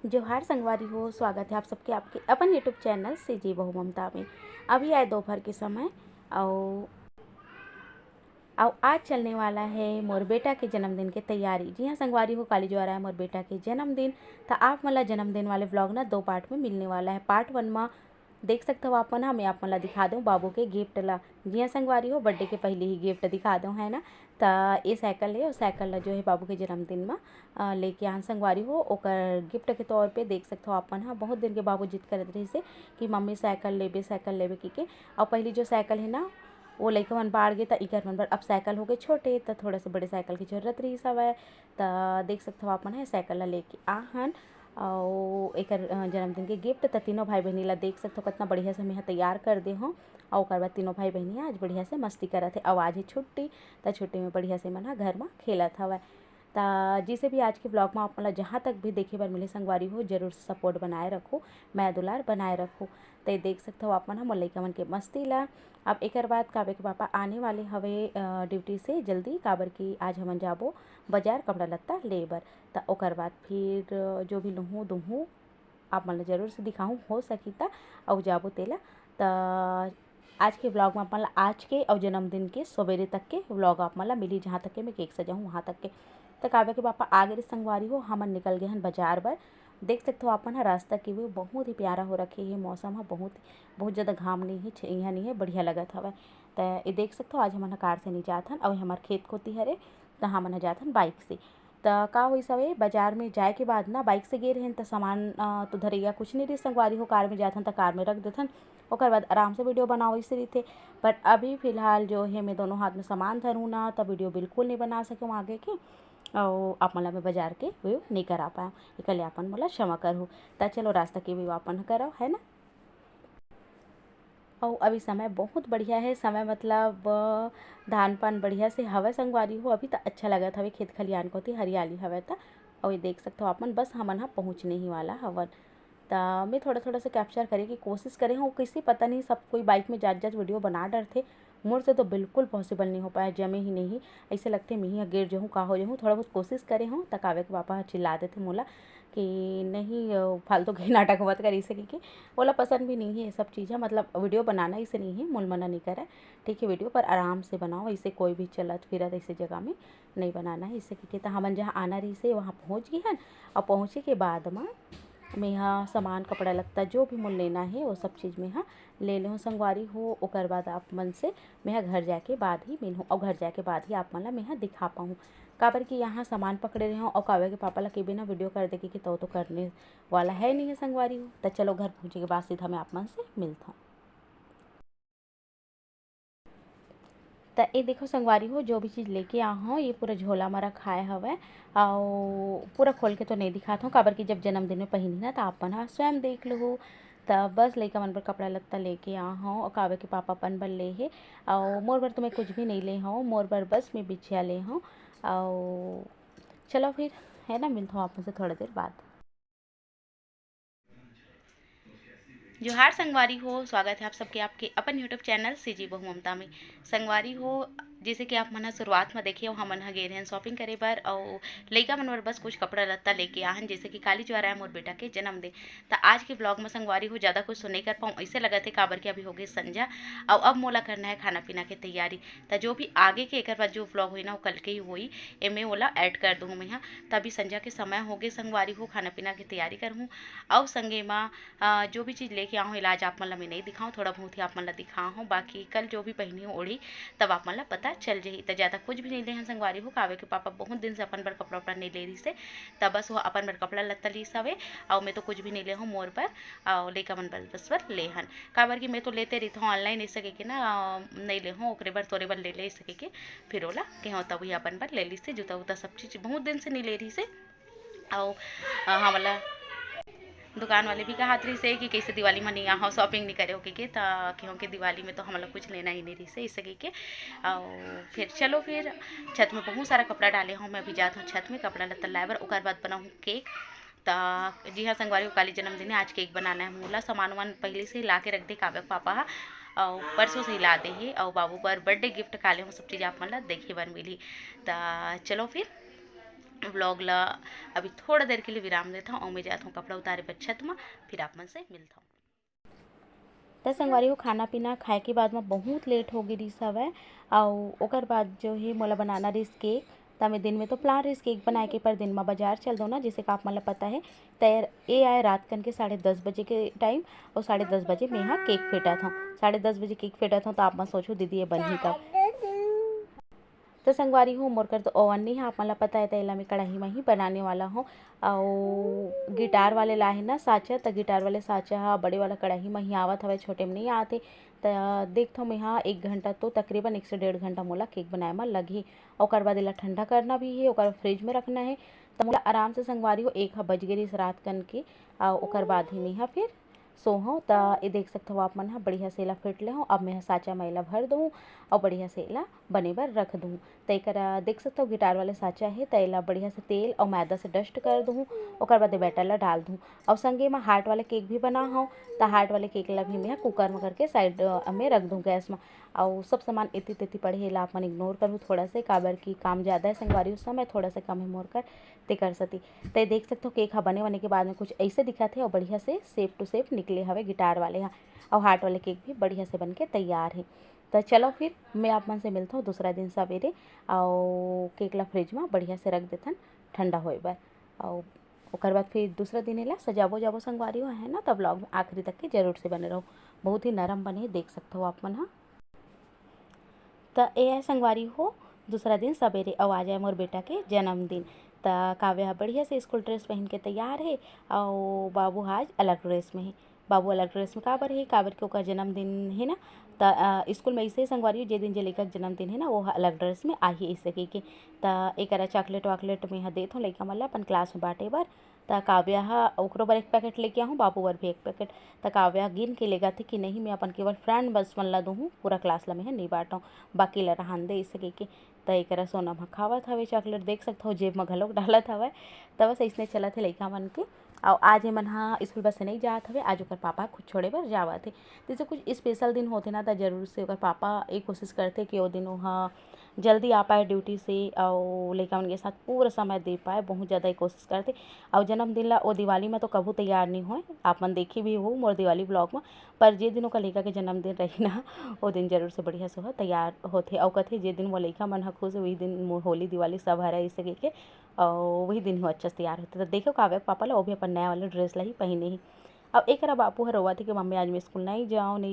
जोहार संगवारी हो। स्वागत है आप सबके आपके अपन यूट्यूब चैनल से जी बहु ममता में। अभी आए दोपहर के समय और आज चलने वाला है मोर बेटा के जन्मदिन की तैयारी। जी हाँ संगवारी हो, काली जो आ रहा है मोर बेटा के जन्मदिन। तो आप मला जन्मदिन वाले व्लॉग ना 2 पार्ट में मिलने वाला है। पार्ट 1 में देख सकते हो आप मन, मैं आप मला दिखा दूँ बाबू के गिफ्ट ला। जी हाँ संगवारी हो, बर्थडे के पहले ही गिफ्ट दिखा दूँ है ना। तो ये साइकिल है, और साइकिल ला जो है बाबू के जन्मदिन में लेके आन संगवारी हो। ओकर गिफ्ट के तौर पे देख सकते हो आप मन, हाँ बहुत दिन के बाबू जिद करत रही से कि मम्मी साइकिल लेबे की। और पहली जो साइकिल है ना वो लइका मन बाढ़ गए, तो इकर मन बर अब साइकिल हो गए छोटे, तो थोड़ा सा बड़े साइकिल की जरूरत रही हवय। तो देख सकते हो आप मन है साइकिल ला लेके आहन और एकर जन्मदिन के गिफ्ट। तो तीनों भाई बहनी ला देख सकते हो कितना बढ़िया से मैं तैयार कर दे हूँ। और ओकर बाद तीनों भाई बहनी आज बढ़िया से मस्ती करत है। अब आज है छुट्टी, तो छुट्टी में बढ़िया से मन घर में खेलत हवय। ता जिसे भी आज के ब्लॉग में आप मतलब जहाँ तक भी देखे बार मिले संगवारी हो, जरूर सपोर्ट बनाए रखो, मैं दुलार बनाए रखो। तो देख सकते हो आप मन मोर लइका मन के मस्ती ला। अब एक बाद काबर के पापा आने वाले हवे ड्यूटी से जल्दी, काबर की आज हमन जाबो बाजार कपड़ा लत्ता ले बर। तो ओकर बाद फिर जो भी लूँहूँ दूँहूँ आप मन जरूर से दिखाऊँ हो सकी ता और जाबो तेला। तो आज के व्लॉग में आप मन आज के और जन्मदिन के सवेरे तक के व्लॉग आप मन मिली, जहाँ तक के मैं केक सजाऊँ वहाँ तक के। तो काबर के पापा आगे संगवारी हो, हमन निकल गए हैं बाजार बर। देख सकते हो आप मन रास्ता की व्यू बहुत ही प्यारा हो रखे है। मौसम है बहुत ज़्यादा घाम नहीं है, यहाँ नहीं है, बढ़िया लगत हवय। तो ये देख सकते हो आज हमन कार से नहीं जात हन, और हमार खेत खोती हरे, तो हमन जात हन बाइक से। तो का होइस हवे बाजार में जाए के बाद ना बाइक से गे रहें तो सामान तो धरैया कुछ नहीं रही संगवारी हो, कार में जाथन तो कार में रख देथन। ओकर बाद आराम से वीडियो बनाओ इसे रही थे। पर अभी फ़िलहाल जो है मैं दोनों हाथ में सामान धरूँ ना, तो वीडियो बिल्कुल नहीं बना सके आगे के। और आप मला मैं बाजार के व्यू नहीं करा पाया, इकले आपन मोला क्षमा करहु। तो चलो रास्ता के व्यू आपन करो है ना। और अभी समय बहुत बढ़िया है, समय मतलब धान पान बढ़िया से हवा संगवारी हो। अभी तो अच्छा लगा था खेत खलियान को थी हरियाली हवा था। और ये देख सकते हो आप मन बस हमन यहाँ पहुँचने ही वाला हवन। तो मैं थोड़ा थोड़ा सा कैप्चर करे की कोशिश करे हूँ, किसी पता नहीं सब कोई बाइक में जात जात वीडियो बना डर थे। मोर से तो बिल्कुल पॉसिबल नहीं हो पाया, जमे ही नहीं। ऐसे लगते मैं ही गिर जाऊँ का हो जाऊँ। थोड़ा बहुत कोशिश करे हूँ, तक आवे के पापा चिल्ला देते मोला कि नहीं फालतू के नाटक मत करी सके कि बोला पसंद भी नहीं है ये सब चीज़ें, मतलब वीडियो बनाना इसे नहीं है, मूल मना नहीं करे। ठीक है वीडियो पर आराम से बनाओ, इसे कोई भी चलत फिरत ऐसे जगह में नहीं बनाना है। इससे कि हमन जहाँ आना रही से वहाँ पहुँच गई हैं। और पहुँचे के बाद में मैं यहाँ सामान कपड़ा लगता जो भी मोल लेना है वो सब चीज़ में यहाँ ले लूँ संगवारी हो। ओकर बाद आप मन से मैं यहाँ घर जाके बाद ही मिलूँ, और घर जाके बाद ही आप मन ला मैं यहाँ दिखा पाऊँ। काबर कि यहाँ सामान पकड़े रहे हूँ, और काबर के पापा ला के बिना वीडियो कर देगी कि तो करने वाला है नहीं है संगवारी हो। तो चलो घर पहुँचे के बाद सीधा मैं आप मन से मिलता हूँ। तो ये देखो संगवारी हो, जो भी चीज़ लेके आ हूँ ये पूरा झोला में रखाए हवे। और पूरा खोल के तो नहीं दिखाता हूँ, काबर कि जब जन्मदिन में पहनी ना तो आप मन ह स्वयं देख लो। तो बस लइका मन बर कपड़ा लत्ता लेके आ हूँ, और काबर के पापा अपन बर ले हे। और मोर बर तो मैं कुछ भी नहीं ले हूँ, मोर बर बस मैं बिछिया ले हूँ। और चलो फिर है ना, मिलता हूँ आप से थोड़ा देर बाद। जोहार संगवारी हो, स्वागत है आप सबके आपके अपन यूट्यूब चैनल से जी बहु ममता में। संगवारी हो जैसे कि आप मन शुरुआत में देखे हो, हमन ह गे रहें शॉपिंग करे बर, और लइका मन बर बस कुछ कपड़ा लत्ता लेके आहन, जैसे कि काली जो आ रहा है मोर बेटा के जन्मदिन। तो आज के ब्लॉग में संगवारी हो ज़्यादा कुछ तो नहीं कर पाऊँ, ऐसे लगा थे काबर के अभी हो गई संझा, और अब मोला करना है खाना पीना की तैयारी। तो जो भी आगे के एक बाद जो ब्लॉग हुई ना वो कल के ही हुई, एमे ओला ऐड कर दूँ मैं यहाँ। तभी संझा के समय हो गए संगवारी हो, खाना पीना की तैयारी करूँ। और संगे माँ जो भी चीज़ लेके आऊँ इलाज आप मन ला मैं नहीं दिखाऊँ, थोड़ा बहुत ही आप मन ला दिखा हूँ। बाकी कल जो भी पहनी हूँ ओढ़ी तब आप मन ला पता चल जाही। तो ज़्यादा कुछ भी नहीं ले हैं संगवारी हो, कावे के पापा बहुत दिन से अपन बर कपड़ा उपड़ा नहीं ले रही से, तब बस वो अपन बर कपड़ा लत्ता ली सवे। और मैं तो कुछ भी नहीं ले हूँ मोर पर, और लइका मन बर बस पर ले हन। काबर कि मैं तो लेते रही हूँ ऑनलाइन ऐसे के ना नहीं ले हूँ, ओकरे बर तोरे बर ले सके के फिर ओला के हाँ तब ही अपन बर ले ली से। जूता उता सब चीज़ बहुत दिन से नहीं ले रही से। और हाँ वाला दुकान वाले भी कहा रही से कि कैसे दिवाली में नहीं आओ शॉपिंग नहीं करे हो के क्योंकि दिवाली में तो हम लोग कुछ लेना ही नहीं रही से इस के। और फिर चलो फिर छत में बहुत सारा कपड़ा डाले हूँ, मैं अभी जाता हूँ छत में कपड़ा लत्ता लाए बर। ओकर बाद बनाऊँ केक। तो जी हाँ संगवारी को काली जन्मदिन है, आज केक बनाना है। मोला सामान वामान पहले से ही ला के रख दे काव्य पापा हा, और परसों से ही ला दे ही। और बाबू पर बर्थडे गिफ्ट काले हूँ सब चीज़ आप मन ला देखे बर मिली। तो चलो फिर व्लॉग ला अभी थोड़ा देर के लिए विराम देता हूँ और मैं जाता हूँ कपड़ा उतारे पर छत में, फिर आप मन से मिलता हूँ। तो संगवारी को खाना पीना खाए के बाद में बहुत लेट हो गई रही हवय और ओकर बाद जो है मोला बनाना रही केक। तो मैं दिन में तो प्लान रही केक बनाए के, पर दिन में बाजार चल दो ना, जैसे कि आप मन पता है। तैयार ये आए रात कन के 10:30 बजे के टाइम और 10:30 बजे मैं यहाँ केक फेटा था। 10:30 बजे केक फेटा था तो आप मैं सोचो दीदी ये बन ही कब। तो संगवारी हूँ मोर कर तो ओवन नहीं है, आप मला पता है, तेला मैं कढ़ाई में ही बनाने वाला हूँ। और गिटार वाले लाए ना साचा, तो गिटार वाले साचा हा बड़े वाला कढ़ाई में ही आवत हवे, छोटे में नहीं आते। तो देखथो मैं यहाँ 1 घंटा तो तकरीबन 1 से 1.5 घंटा मोला केक बनाए में लगी। और बाद एला ठंडा करना भी है, और फ्रिज में रखना है। तो मोला आराम से संगवारी हो 1 बज गई रात कन के। और बाद ही मैं फिर सोहो। तो ये देख सकते हो आप मन हा बढ़िया से एला फेट ले हो। अब मैं साचा में एला भर दूँ और बढ़िया से एला बने बर रख दूँ। तो एक देख सकते हो गिटार वाले साचा है, तो एला बढ़िया से तेल और मैदा से डस्ट कर दूँ। और बाद बैटर ला डाल दूँ। और संगे में हार्ट वाले केक भी बना हो, तो हार्ट वाले केक ला भी मैं कुकर में करके साइड में रख दूँ गैस में। और सब सामान इतनी तिती पड़े है, आप मन इग्नोर करूँ थोड़ा से, काबर की काम ज़्यादा है संगवारी उस समय, थोड़ा सा कम है मोर कर ते कर सती। तो देख सकते हो केक बने के बाद में कुछ ऐसे दिखा थे और बढ़िया से सेप टू सेप निकले हवे गिटार वाले यहाँ। और हार्ट वाले केक भी बढ़िया से बन के तैयार है। तो चलो फिर मैं आप मन से मिलता हूँ दूसरा दिन सवेरे। और केक ला फ्रिज में बढ़िया से रख देथन ठंडा होए बर। और ओकर बाद फिर दूसरा दिन एला सजाबो जाबो संगवारी हो है ना, तब ब्लॉग में आखिरी तक के जरूर से बने रहो। बहुत ही नरम बने देख सकते हो आप मन। हाँ तो ये है संगवारी हो दूसरा दिन सवेरे और आ जाए मोर बेटा के जन्मदिन। तो काव्या बढ़िया से स्कूल ड्रेस पहन के तैयार है और बाबू आज अलग ड्रेस में है। बाबू अलग ड्रेस में काबर है, काबर के ओकर जन्मदिन है ना। तो स्कूल में ऐसे संगवारी हो जे दिन जे लइका के जन्मदिन है ना वो अलग ड्रेस में आई ऐसे के। तो एक चॉकलेट वाकलेट में देत हूँ लइका मन ला अपन क्लास में बांटे बर। तो काव्या ओकरो बर 1 पैकेट लेके आहूँ, बाबू बर भी 1 पैकेट। तो काव्या गिन के लेगा थे कि नहीं मैं अपन केवल फ्रेंड बस मन ला दूँ, पूरा क्लास ला मैं नहीं बांटूँ, बाकी ला रहन दे इसे के। तो एक सोना में खावत हवे चॉकलेट देख सकते हो, जेब में घलोक डालत हवे। तो बस ऐसने चलत है लइका मन के। और आज मन हाँ स्कूल बस से नहीं जात हवे, आज ओकर पापा खुद छोड़े बर जावत है। जैसे कुछ स्पेशल दिन होते ना, तो जरूर से ओकर पापा ये कोशिश करते कि वो दिन वहाँ जल्दी आ पाए ड्यूटी से और लइका मन के साथ पूरा समय दे पाए, बहुत ज़्यादा ही कोशिश करते। और जन्मदिन ला वो दिवाली में तो कभू तैयार नहीं होए, आप मन देखी भी हो मोर दिवाली ब्लॉग में। पर जे दिन ओकर लइका के जन्मदिन रही ना वो दिन जरूर से बढ़िया से हो तैयार होथे। और कथे जे दिन वो लइका मन ह खुश वही दिन होली दिवाली सब हरा इसे के और वही दिन हो अच्छा से तैयार होते। तो देखो काव्या के पापा ला वो भी अपन नया वाला ड्रेस ला ही पहने ही। अब एक बापू ह रोवा थे कि मम्मी आज मैं स्कूल नहीं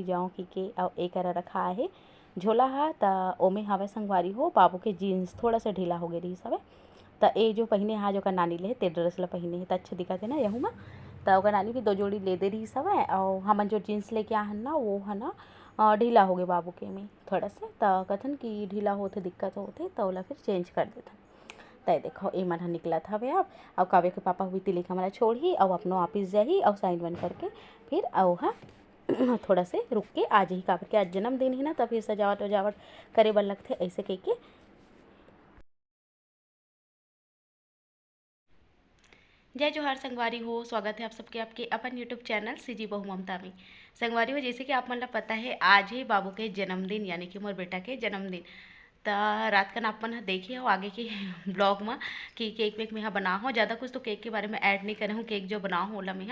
जाऊँ कि और एक रखा है झोला हा। तो ओमे हवे संगवारी हो बाबू के जीन्स थोड़ा सा ढीला हो गए रही हवे। तो ये जो पहने हा जो का नानी ले ते ड्रेस ला पहने है तो अच्छा दिखा थे ना यहूँ में। तो ओकर नानी भी 2 जोड़ी ले दे रही हवे। और हमन जो जीन्स लेके आहन ना वो है ना ढीला हो गए बाबू के में थोड़ा से। तो कथन कि ढीला होते दिक्कत होते तो ओला फिर चेंज कर देथन। तो देखो ये मन निकलत हवे अब। और काव्य के पापा हुई तिली का मला छोड़ ही और अपनो ऑफिस जाही और साइन वन करके फिर आओ हाँ थोड़ा से रुक के आ जाही, काबर के आज जन्मदिन है ना, तो फिर सजावट वजावट करे बर लगथे ऐसे के। जय जोहार संगवारी हो, स्वागत है आप सबके आपके अपन यूट्यूब चैनल सीजी बहू ममता में। संगवारी हो जैसे कि आप मन ला पता है आज है बाबू के जन्मदिन यानी कि मोर बेटा के जन्मदिन। तो रात कन आप मन देखे हो आगे के ब्लॉग में कि केक वेक में यहाँ बना हो, ज़्यादा कुछ तो केक के बारे में ऐड नहीं करे हूँ। केक जो बना हो ओला में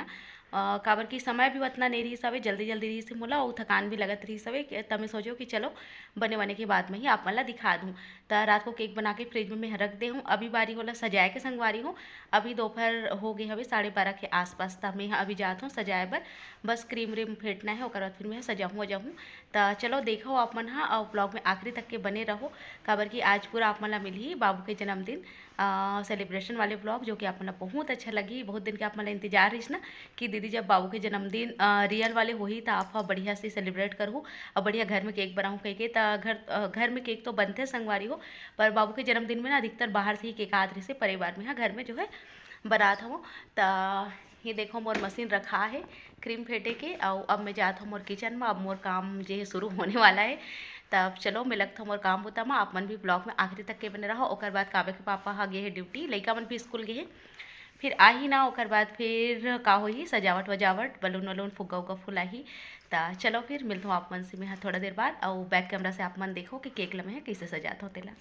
काबर की समय भी उतना नहीं रही सवे, जल्दी जल्दी रही से मोला और थकान भी लगत रही सवे। तब मैं सोचो कि चलो बने के बाद में ही आप मन ला दिखा दूँ। तो रात को केक बना के फ्रिज में मैं रख दे हूँ। अभी बारी होला सजाए के संगवारी हूँ। अभी दोपहर हो गए हवे 12:30 के आसपास। तब मैं अभी जात हूँ सजाए बर, बस क्रीम व्रीम फेंटना है और बाद फिर मैं सजाऊँ वजाऊँ। तो चलो देखो आप मन हाँ और ब्लॉग में आखिरी तक के बने रहो, काबर की आज पूरा आप मन ला मिली बाबू के जन्मदिन सेलिब्रेशन वाले ब्लॉग, जो कि आप मन ला बहुत अच्छा लगी। बहुत दिन के आप मन ला इंतजार रहीस ना कि दीदी जब बाबू के जन्मदिन रियल वाले होही तो आप बढ़िया से सेलिब्रेट करूँ और बढ़िया घर में केक बनाऊँ कह के। तो घर में केक तो बनते संगवारी हो, पर बाबू के जन्मदिन में ना अधिकतर बाहर से ही केक आत रही से परिवार में। हाँ घर में जो है बनात हूँ। तो ये देखो मोर मशीन रखा है क्रीम फेंटे के। और अब मैं जात हूँ मोर किचन में, अब मोर काम जो है शुरू होने वाला है। तब चलो मैं लगता हूँ मोर काम होता में, आप मन भी ब्लॉग में आखिरी तक के बने रहो। ओकर बाद काव्य के पापा हाँ गए हैं ड्यूटी, लइका मन भी स्कूल गए हैं, फिर आ ही ना ओकर बाद फिर का होही सजावट वजावट बलून वलून फुग्गा उग्गा फुलाही। तो चलो फिर मिलता हूँ आप मन से मैं थोड़ा देर बाद। और बैक कैमरा से आप मन देखो कि केक लमे है कैसे सजात हो तेला।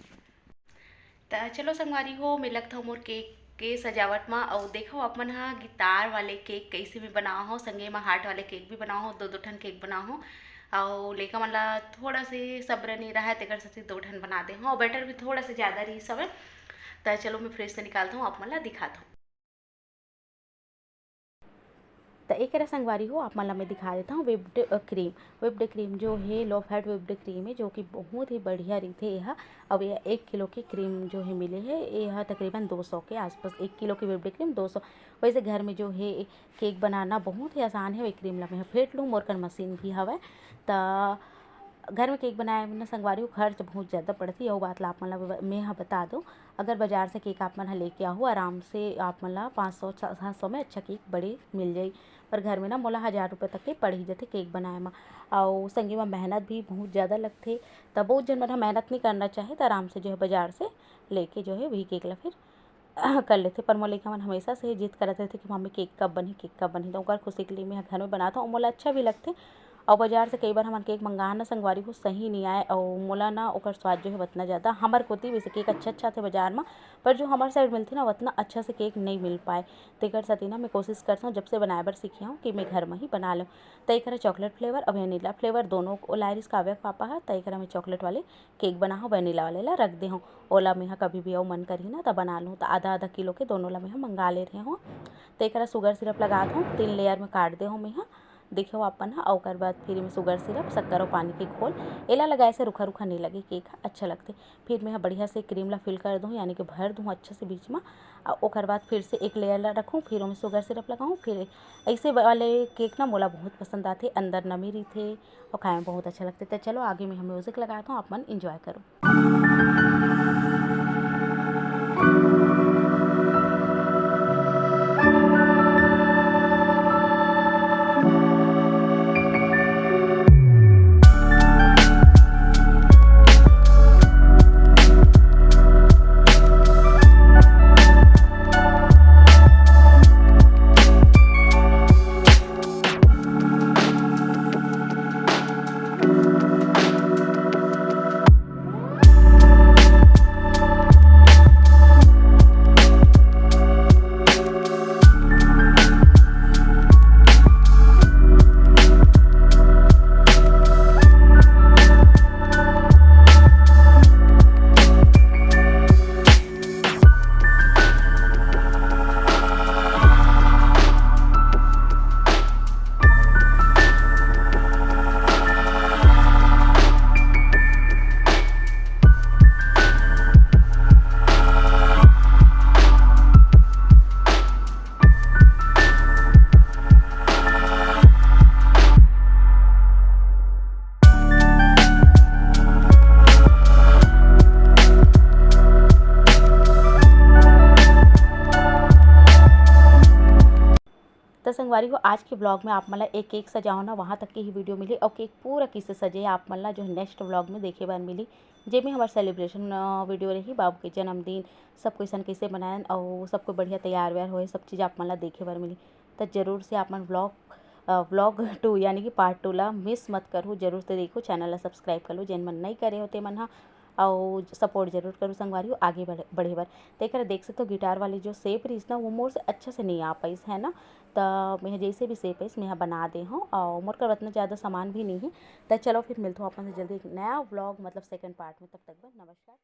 त चलो संगवारी हो मैं लगत हूँ मोर केक के सजावट में और देखो अपन हाँ गिटार वाले केक कैसे मैं बनाओ हो, संगे में हार्ट वाले केक भी बनाओ हो, दो दो ठन केक बनाओ हो। और लेका मन ला थोड़ा से सब्र नहीं रहा है तेकर से दो ठन बना दे हो, और बैटर भी थोड़ा से ज़्यादा रही सब। तो चलो मैं फ्रिज से निकालता हूँ, आप मन ला दिखाता हूँ। तो एक संगवारी हो आप मला मैं दिखा देता हूँ विप्ड क्रीम। विप्ड क्रीम जो है लो फैट विप्ड क्रीम है, जो कि बहुत ही बढ़िया रही थे यह। अब यह 1 किलो की क्रीम जो है मिले है, यह तकरीबन 200 के आसपास 1 किलो की विप्ड क्रीम 200। वैसे घर में जो है केक बनाना बहुत ही आसान है। वही क्रीम ला मैं फेंट लूँ, मोर कर मशीन भी हवै। तो घर में केक बनाए में संगवारी खर्च बहुत ज़्यादा पड़ती है, वो बात ला आप मन ला मैं हाँ बता दूँ। अगर बाजार से केक आप मन हाँ लेके आओ आराम से आप मन ला 500-700 में अच्छा केक बड़े मिल जाई। पर घर में ना मोला 1000 रुपये तक के पड़ ही जाते केक बनाए में, और संगे में मेहनत भी बहुत ज़्यादा लगते। तब बहुत जन मन मेहनत नहीं करना चाहे तो आराम से जो है बाजार से लेके जो है वही केक ला फिर कर लेते। पर मोर लइका मन हमेशा से जिद करत रहते कि मम्मी केक कब बनी केक कब बनी, तो ओकर खुशी के लिए मैं घर में बनाता हूँ, मोला अच्छा भी लगते। और बाजार से कई बार हमन केक मंगा ना संगवारी हो सही नहीं आए, और मोला ना ओकर स्वाद जो है उतना ज़्यादा हमार कोती वैसे केक अच्छा थे बाजार में, पर जो हमार साइड मिलती ना उतना अच्छा से केक नहीं मिल पाए। तेकर सेती ना मैं कोशिश करता हूँ जब से बनाए बर सीखी हूँ कि मैं घर में ही बना लूँ। तो एक चॉकलेट फ्लेवर और वेनिला फ्लेवर दोनों लारिस काव्या के पापा है, तो एक मैं चॉकलेट वाले केक बना हूँ, वेनिला वाले ला रख दे हूँ। ओला में कभी भी आओ मन करी ना तब बना लूँ। तो आधा आधा किलो के दोनों ला मैं मंगा ले रही हूँ। तो एक शुगर सिरप लगा दूँ, 3 लेयर में काट दे हूँ मैं देखो अपन हाँ। और बाद फिर मैं शुगर सिरप शक्कर और पानी के घोल एला लगाए से रूखा रूखा नहीं लगे केक अच्छा लगते। फिर मैं बढ़िया से क्रीम ला फिल कर दूँ, यानी कि भर दूँ अच्छे से बीच में। और बाद फिर से एक लेयर ला रखूँ, फिर मैं शुगर सिरप लगाऊँ। फिर ऐसे वाले केक ना मोला बहुत पसंद आते, अंदर नमी रही थे और खाए में बहुत अच्छा लगते। तो चलो आगे मैं म्यूज़िक लगाता हूँ, अपन इंजॉय करो। तो संगवारी को आज के ब्लॉग में आप मला एक केक सजाओ ना वहाँ तक की ही वीडियो मिली, और केक पूरा किससे सजे आप मला जो नेक्स्ट ब्लॉग में देखे बार मिली। जेमें हमारे सेलिब्रेशन वीडियो रही बाबू के जन्मदिन, सब क्वेश्चन कैसे बनाए और सबको बढ़िया तैयार व्यार हो सब चीज़ आप मला देखे बार मिली। तो जरूर से आप मन व्लॉग 2 यानी कि पार्ट 2 ला मिस मत करो, जरूर से देखो, चैनल ला सब्सक्राइब कर लो जिन मन नहीं करे होते मन हाँ। और सपोर्ट जरूर करूँ संगवारी आगे बढ़े बार। तो एक देख सकते हो गिटार वाली जो शेप रही ना वो मोर से अच्छा से नहीं आ पाई है ना। तो मैं जैसे भी शेप है मैं बना दे हूँ, और मोर का उतना ज़्यादा सामान भी नहीं है। तो चलो फिर मिलता हूँ अपन से जल्दी एक नया व्लॉग मतलब सेकंड पार्ट में, तब तक नमस्कार।